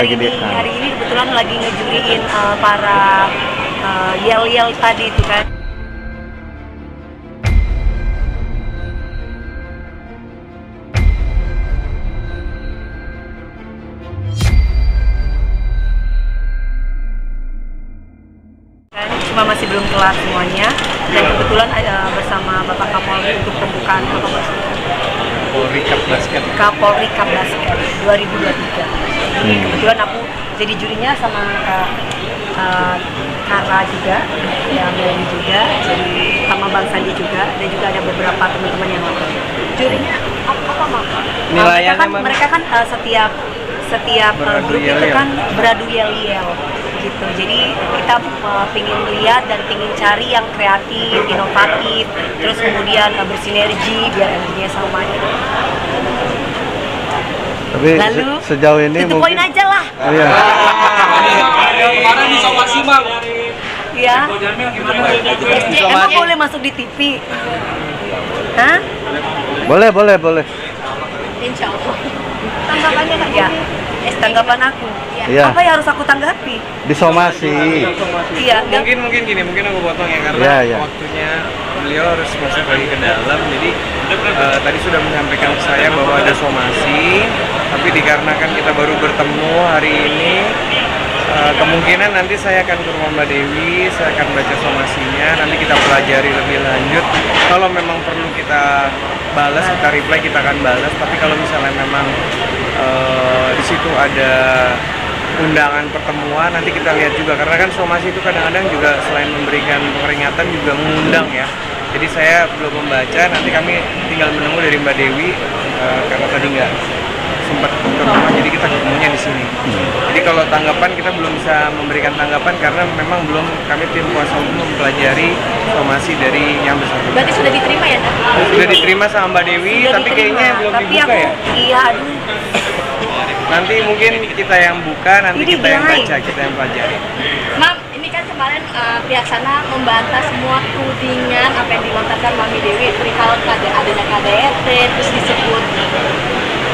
hari ini kebetulan lagi ngejuriin para yel-yel tadi itu kan. Cuma masih belum kelar semuanya, dan kebetulan bersama Bapak Kapolri untuk pembukaan Kapolri Cup Basket 2023. Kebetulan aku jadi jurinya sama Kara juga, yang lain juga, jadi sama Bang Sandi juga, dan juga ada beberapa teman-teman yang lain. Jurinya apa Mak? Mereka kan setiap grup itu kan beradu yel-yel gitu. Jadi kita pingin lihat dan pingin cari yang kreatif, inovatif, terus kemudian bersinergi biar energinya sama gitu. Tapi lalu sejauh ini itu poin aja lah. Iya. Kemarin di somasi Bang. Iya. Emang boleh masuk di TV? Hah? Boleh. Insya Allah. Tanggapannya Kak ya? Tanggapan aku. Iya. Apa yang harus aku tanggapi? Disomasi. Iya. Mungkin gini, mungkin aku potong ya karena waktunya beliau harus masuk lagi ke dalam. Jadi tadi sudah menyampaikan ke saya bahwa ada somasi, tapi dikarenakan kita baru bertemu hari ini, kemungkinan nanti saya akan ke rumah Mbak Dewi, saya akan baca somasinya, nanti kita pelajari lebih lanjut. Kalau memang perlu kita balas, kita reply, kita akan balas. Tapi kalau misalnya memang di situ ada undangan pertemuan, nanti kita lihat juga, karena kan somasi itu kadang-kadang juga selain memberikan peringatan juga mengundang ya. Jadi saya belum membaca, nanti kami tinggal menunggu dari Mbak Dewi karena tadi nggak sempat ke rumah, jadi kita ketemunya di sini. Jadi kalau tanggapan kita belum bisa memberikan tanggapan karena memang belum, kami tim kuasa hukum mempelajari somasi dari yang bersangkutan. Berarti sudah diterima ya? Sudah diterima sama Mbak Dewi, tapi kayaknya belum dibuka ya? Iya, aduh. Nanti mungkin kita yang buka, nanti kita yang baca, kita yang pelajari. Mam, ini kan kemarin pihak sana membantah semua tudingan apa yang dilontarkan Mami Dewi perihal adanya KDRT, terus disebut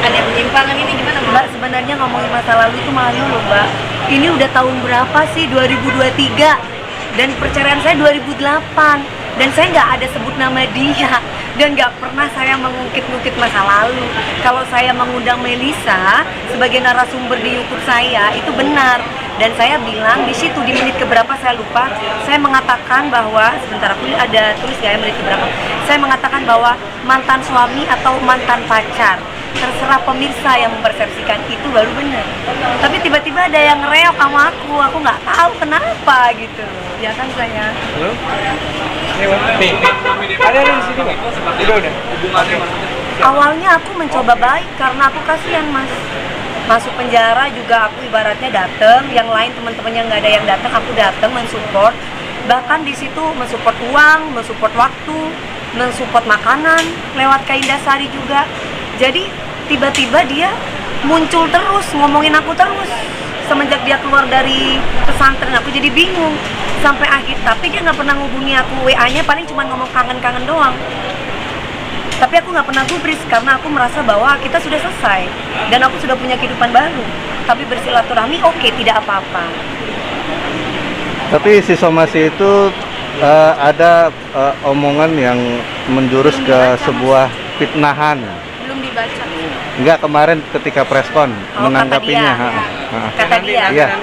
ada penyimpangan. Ini gimana Mbak? Sebenarnya ngomongin masa lalu itu malu loh Mbak. Ini udah tahun berapa sih? 2023. Dan perceraian saya 2008. Dan saya nggak ada sebut nama dia. Dan nggak pernah saya mengungkit-ungkit masa lalu. Kalau saya mengundang Melisa sebagai narasumber di YouTube saya, itu benar. Dan saya bilang di situ di menit keberapa saya lupa, saya mengatakan bahwa sebentar aku ada tulis gak ya menit keberapa. Saya mengatakan bahwa mantan suami atau mantan pacar, terserah pemirsa yang mempersepsikan, itu baru benar. Tapi tiba-tiba ada yang reok sama aku nggak tahu kenapa gitu. Ya kan saya. Halo? Nih, ada di sini nggak? Udah. Hubungannya Awalnya aku mencoba baik karena aku kasihan Mas. Masuk penjara juga aku ibaratnya dateng, yang lain teman-temannya nggak ada yang datang, aku datang mensupport. Bahkan di situ mensupport uang, mensupport waktu, mensupport makanan lewat Kak Indasari juga. Jadi tiba-tiba dia muncul terus, ngomongin aku terus. Semenjak dia keluar dari pesantren aku jadi bingung sampai akhir. Tapi dia nggak pernah ngubungi aku, WA-nya paling cuma ngomong kangen-kangen doang. Tapi aku nggak pernah gubris karena aku merasa bahwa kita sudah selesai dan aku sudah punya kehidupan baru. Tapi bersilaturahmi oke, tidak apa-apa. Tapi si somasi itu ada omongan yang menjurus ke sebuah fitnahan. Belum dibaca. Enggak, kemarin ketika preskon menanggapinya. Kata dia. Iya.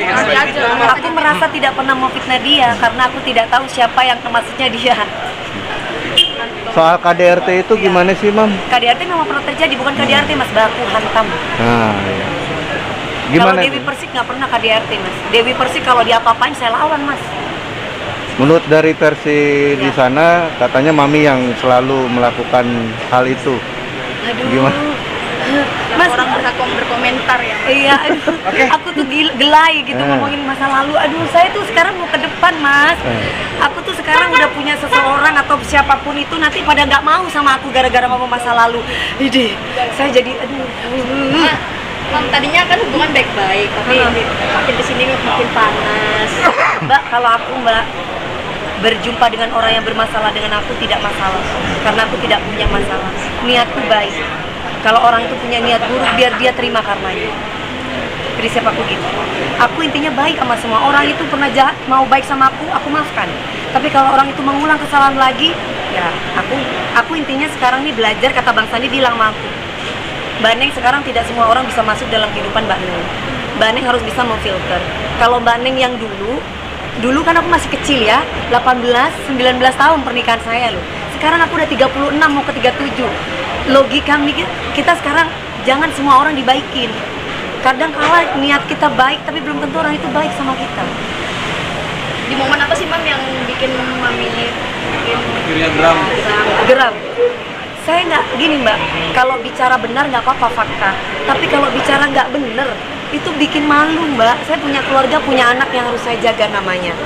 Aku merasa tidak pernah memfitnah dia karena aku tidak tahu siapa yang maksudnya dia. Soal KDRT itu gimana sih, Mam? KDRT memang pernah terjadi, bukan KDRT Mas, baku hantam. Nah, iya. Kalau Dewi Persik nggak pernah KDRT Mas. Dewi Persik kalau diapa-apain saya lawan Mas. Menurut dari versi di sana, katanya Mami yang selalu melakukan hal itu. Aduh. Gimana? Mas, Orang berkomentar ya. Iya, aduh. Aku tuh gelai gitu ngomongin masa lalu. Aduh, saya tuh sekarang mau ke depan Mas. Aku tuh sekarang udah punya seseorang atau siapapun itu nanti pada nggak mau sama aku gara-gara ngomong masa lalu. Ide, saya jadi aduh. Tadinya kan hubungan baik-baik, tapi makin kesini makin panas. Mbak, kalau aku berjumpa dengan orang yang bermasalah dengan aku tidak masalah, karena aku tidak punya masalah. Niatku baik. Kalau orang itu punya niat buruk, biar dia terima karenanya. Prinsip aku gitu. Aku intinya baik sama semua orang. Itu pernah jahat, mau baik sama aku maafkan. Tapi kalau orang itu mengulang kesalahan lagi, ya aku intinya sekarang nih belajar, kata Bang Sandi bilang sama aku, Mbak Neng, sekarang tidak semua orang bisa masuk dalam kehidupan Mbak Neng. Mbak Neng harus bisa memfilter. Kalau Mbak Neng yang dulu kan aku masih kecil ya, 18, 19 tahun pernikahan saya loh. Sekarang aku udah 36 mau ke 37. Logika mikir, kita sekarang jangan semua orang dibaikin. Kadang kala niat kita baik, tapi belum tentu orang itu baik sama kita. Di momen apa sih Mam yang bikin Mami Akhirnya Geram. Saya nggak gini Mbak, kalau bicara benar nggak apa-apa fakta. Tapi kalau bicara nggak benar, itu bikin malu Mbak. Saya punya keluarga, punya anak yang harus saya jaga namanya.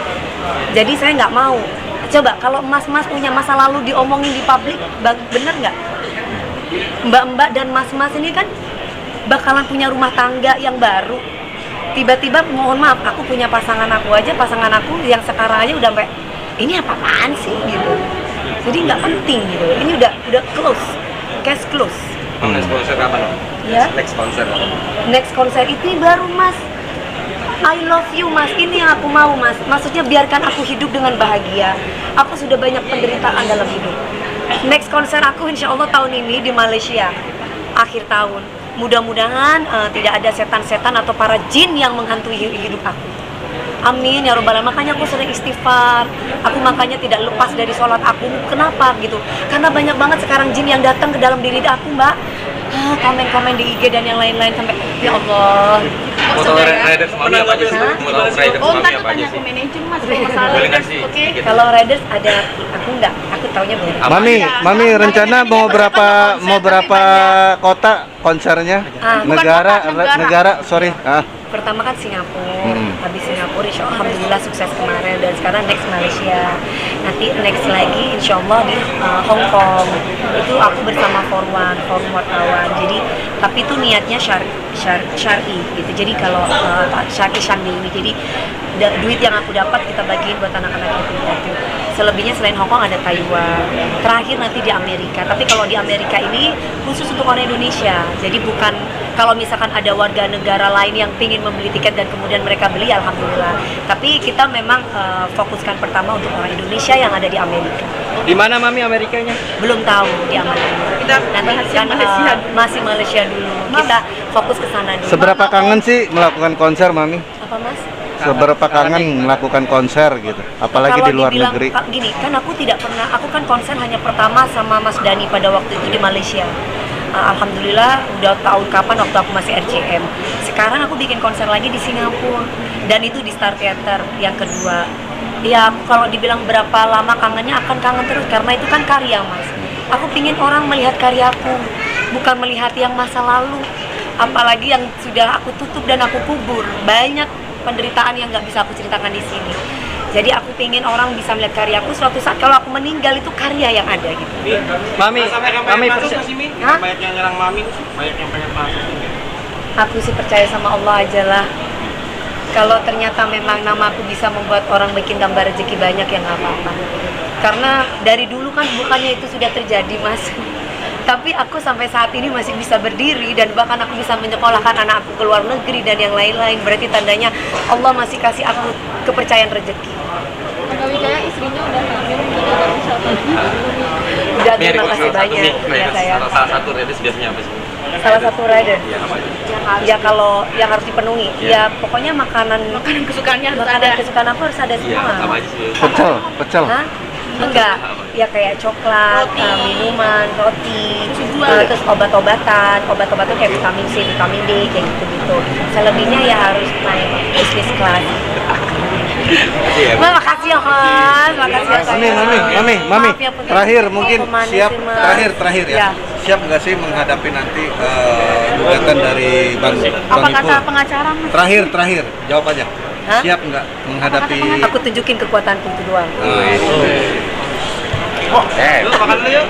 Jadi saya nggak mau. Coba kalau mas-mas punya masa lalu diomongin di publik, bener nggak? Mbak-mbak dan mas-mas ini kan bakalan punya rumah tangga yang baru. Tiba-tiba mohon maaf, aku punya pasangan aku aja, pasangan aku yang sekarang aja udah sampai ini apaan sih gitu. Jadi nggak penting gitu. Ini udah close, case close. Next konser kapan? Ya. Next konser. Next konser itu baru Mas. I love you Mas, ini yang aku mau Mas. Maksudnya biarkan aku hidup dengan bahagia. Aku sudah banyak penderitaan dalam hidup. Next konser aku insya Allah tahun ini di Malaysia, akhir tahun. Mudah-mudahan tidak ada setan-setan atau para jin yang menghantui hidup aku. Amin ya robbal alamin. Makanya aku sering istighfar. Aku makanya tidak lepas dari sholat aku. Kenapa gitu? Karena banyak banget sekarang jin yang datang ke dalam diri aku Mbak. Komen-komen di IG dan yang lain-lain sampai ya Allah. Foto Raiders Mami apa aja sih? Foto Raiders Oh, Mami ntar apa aja tanya sih? ke manajer Mas, kalau masalah Boleh Raiders, kasih oke? sedikit. Kalau Raiders ada, aku taunya belum. Mami rencana mau berapa kota konsernya? Negara, sorry. Pertama kan Singapura, habis Singapura insya Allah alhamdulillah sukses kemarin, dan sekarang next Malaysia, nanti next lagi insya Allah di Hong Kong. Itu aku bersama forum wartawan. Jadi tapi itu niatnya syar'i gitu. Jadi kalau syar'i ini, jadi duit yang aku dapat kita bagiin buat anak-anak itu. Selebihnya selain Hong Kong ada Taiwan, terakhir nanti di Amerika. Tapi kalau di Amerika ini khusus untuk orang Indonesia. Jadi bukan kalau misalkan ada warga negara lain yang pingin membeli tiket dan kemudian mereka beli, alhamdulillah. Tapi kita memang fokuskan pertama untuk orang Indonesia yang ada di Amerika. Di mana Mami Amerikanya? Belum tahu di Amerika. Kita Nanti kan masih Malaysia dulu. Kita fokus ke sana dulu. Seberapa kangen sih melakukan konser Mami? Apa Mas? Seberapa kangen melakukan konser gitu, apalagi Kalau di luar dibilang, negeri? Gini, kan aku tidak pernah, aku kan konser hanya pertama sama Mas Dani pada waktu itu di Malaysia. Alhamdulillah udah tahun kapan waktu aku masih RCM. Sekarang aku bikin konser lagi di Singapura, dan itu di Star Theater yang kedua. Ya kalau dibilang berapa lama kangennya, akan kangen terus karena itu kan karya Mas. Aku pingin orang melihat karyaku, bukan melihat yang masa lalu. Apalagi yang sudah aku tutup dan aku kubur. Banyak penderitaan yang nggak bisa aku ceritakan di sini. Jadi aku pengen orang bisa melihat karyaku, suatu saat kalau aku meninggal itu karya yang ada gitu. Mami Hah? banyak yang nyerang Mami, banyak yang pengen masuk. Aku sih percaya sama Allah aja lah. Kalau ternyata memang nama aku bisa membuat orang bikin tambah rezeki banyak, ya nggak apa-apa. Karena dari dulu kan bukannya itu sudah terjadi Mas. Tapi aku sampai saat ini masih bisa berdiri, dan bahkan aku bisa menyekolahkan anak aku ke luar negeri dan yang lain-lain. Berarti tandanya Allah masih kasih aku kepercayaan rezeki. Kak Wijaya istrinya udah hamil, juga ada usaha Udah, terima kasih banyak ya saya. Salah satu Raiders biasanya apa sih? Salah satu rider. Ya apa aja? Ya kalau yang harus dipenuhi, ya pokoknya makanan kesukaannya harus makanan ada. kesukaan aku harus ada Iya, semua. apa aja sih? Pecel. Hah? Enggak, ya kayak coklat, minuman, roti, terus obat-obatan kayak vitamin C, vitamin D, kayak gitu-gitu. Selebihnya ya harus naik bisnis kelas. Makasih ya Mas, makasih ya sayang. Mami, Maaf ya, Putri. terakhir mungkin Pemanis siap, sih, Mas. terakhir ya. Ya. Siap nggak sih menghadapi nanti gugatan dari Bang Apa kata pengacara Mas? Terakhir, jawab aja. Hah? Siap nggak menghadapi? Aku tunjukin kekuatanku itu doang. Makan dulu yuk.